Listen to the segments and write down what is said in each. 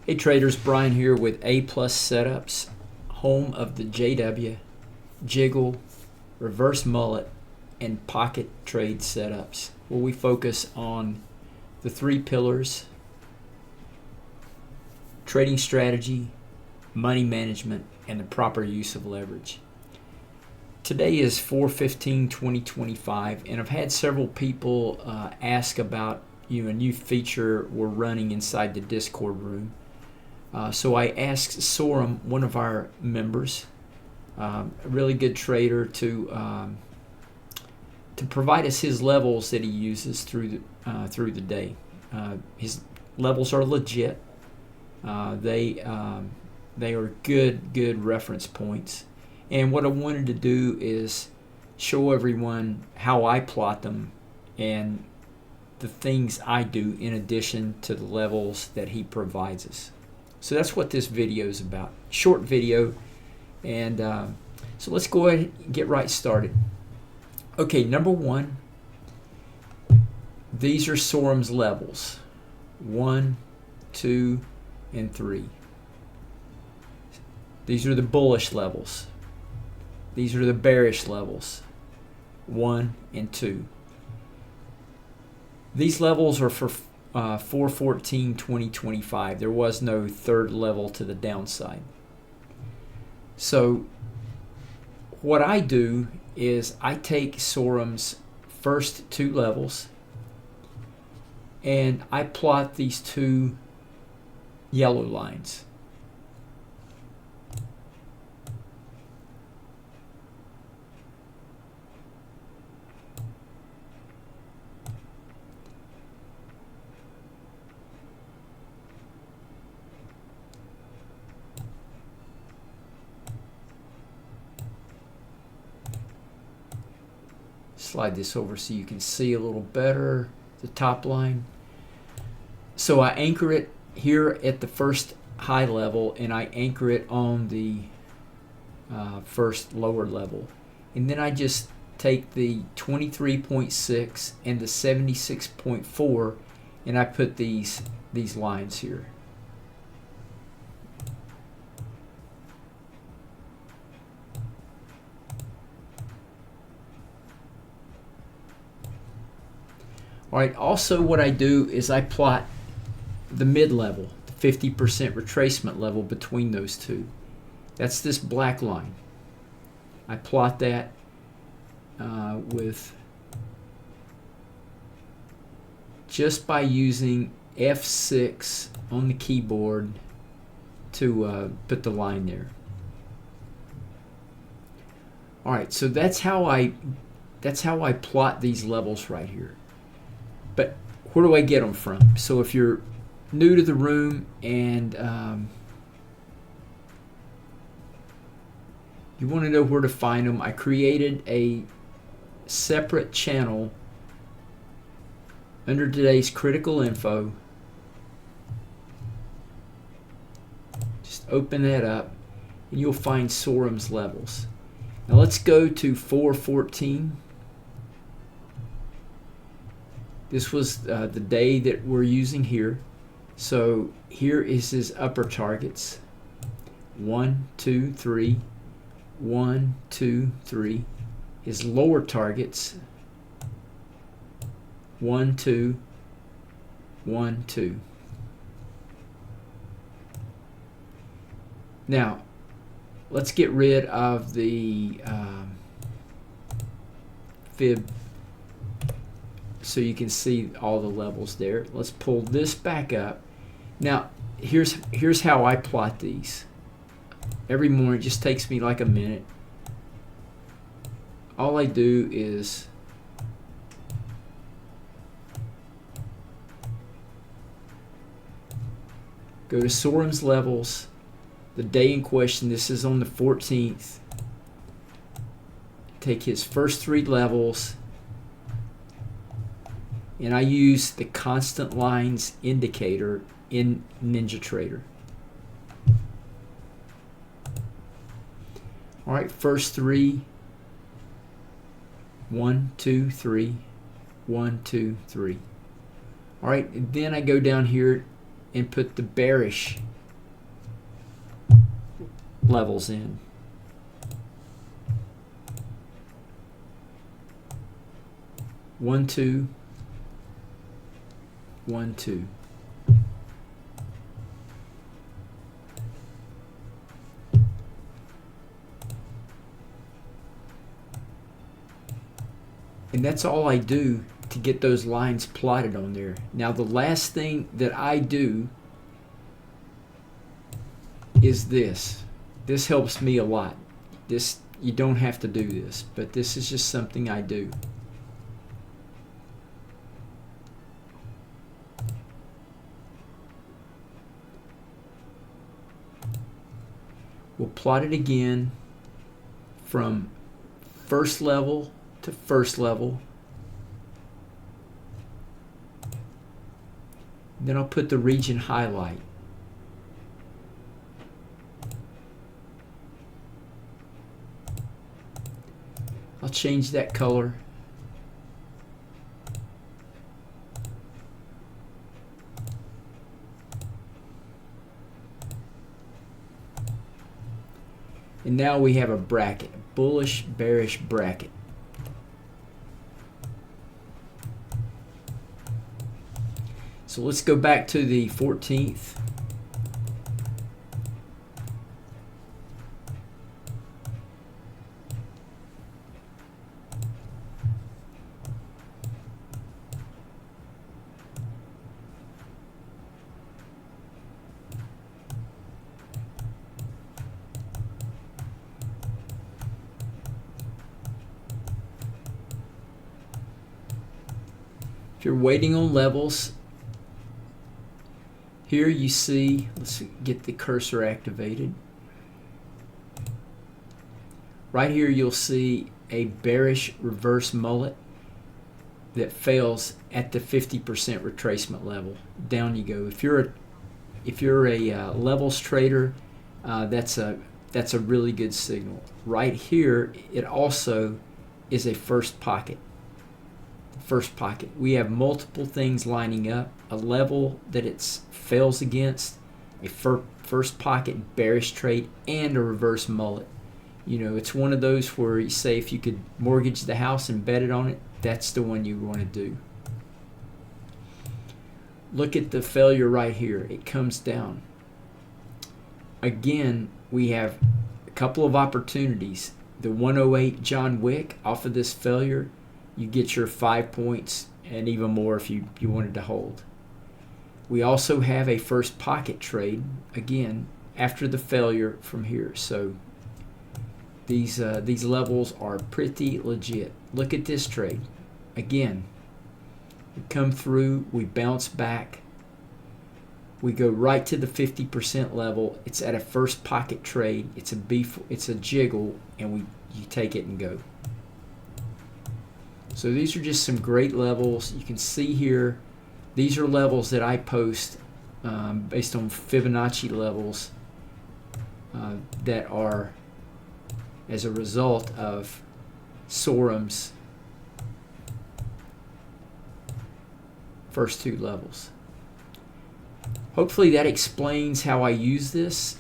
Hey traders, Brian here with A Plus Setups, home of the JW, Jiggle, Reverse Mullet, and Pocket Trade setups, where we focus on the three pillars: trading strategy, money management, and the proper use of leverage. Today is 4/15/2025, and I've had several people ask about a new feature we're running inside the Discord room. So I asked Sorum, one of our members, a really good trader, to provide us his levels that he uses through the day. His levels are legit. They are good reference points. And what I wanted to do is show everyone how I plot them and the things I do in addition to the levels that he provides us. So that's what this video is about. Short video. And so let's go ahead and get right started. Okay, number one, these are Sorum's levels. 1, 2, and 3. These are the bullish levels. These are the bearish levels. 1 and 2. These levels are for 4/14/2025. There was no third level to the downside. So what I do is I take Sorum's first two levels and I plot these two yellow lines. Slide this over so you can see a little better the top line. So I anchor it here at the first high level and I anchor it on the first lower level, and then I just take the 23.6 and the 76.4 and I put these lines here. All right, also what I do is I plot the mid-level, the 50% retracement level between those two. That's this black line. I plot that with just by using F6 on the keyboard to put the line there. All right, so that's how I plot these levels right here. But where do I get them from? So if you're new to the room and you want to know where to find them, I created a separate channel under today's critical info. Just open that up and you'll find Sorum's levels. Now let's go to 4/14. This was the day that we're using here. So here is his upper targets. 1, 2, 3. 1, 2, 3. His lower targets. 1, 2. 1, 2. Now, let's get rid of the fib so you can see all the levels there. Let's pull this back up. Now, here's how I plot these. Every morning, it just takes me like a minute. All I do is go to Sorum's levels, the day in question. This is on the 14th. Take his first three levels, and I use the constant lines indicator in NinjaTrader. All right, first three. 1, 2, 3. 1, 2, 3. All right, and then I go down here and put the bearish levels in. One, two, 1, 2. And that's all I do to get those lines plotted on there. Now the last thing that I do is this. This helps me a lot. This, you don't have to do this, but this is just something I do. We'll plot it again from first level to first level. Then I'll put the region highlight. I'll change that color. And now we have a bracket, a bullish, bearish bracket. So let's go back to the 14th. If you're waiting on levels, here you see, let's get the cursor activated. Right here you'll see a bearish reverse mullet that fails at the 50% retracement level. Down you go. If you're a levels trader, that's a really good signal. Right here it also is a first pocket. First pocket. We have multiple things lining up, a level that it fails against, a first pocket bearish trade, and a reverse mullet. You know, it's one of those where you say if you could mortgage the house and bet it on it, that's the one you want to do. Look at the failure right here. It comes down. Again, we have a couple of opportunities. The 108 John Wick off of this failure, you get your 5 points and even more if you wanted to hold. We also have a first pocket trade, again, after the failure from here. So these levels are pretty legit. Look at this trade. Again, we come through, we bounce back, we go right to the 50% level. It's at a first pocket trade. It's a jiggle, and you take it and go. So these are just some great levels. You can see here, these are levels that I post based on Fibonacci levels that are as a result of Sorum's first two levels. Hopefully that explains how I use this.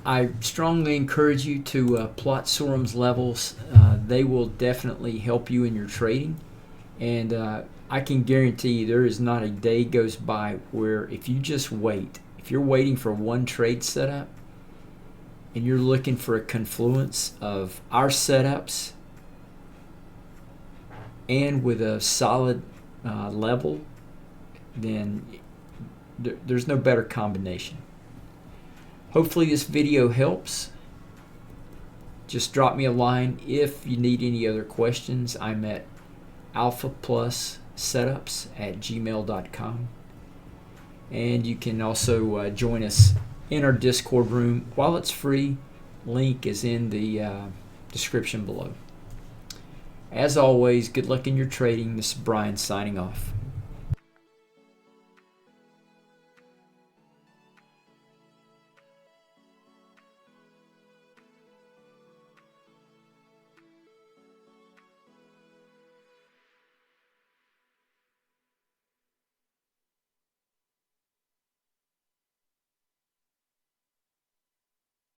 I strongly encourage you to plot Sorum's levels. They will definitely help you in your trading, and I can guarantee you there is not a day goes by where if you just wait, if you're waiting for one trade setup and you're looking for a confluence of our setups and with a solid level, then there's no better combination. Hopefully this video helps. Just drop me a line if you need any other questions. I'm at alphaplussetups@gmail.com, and you can also join us in our Discord room. While it's free, link is in the description below. As always, good luck in your trading. This is Brian signing off.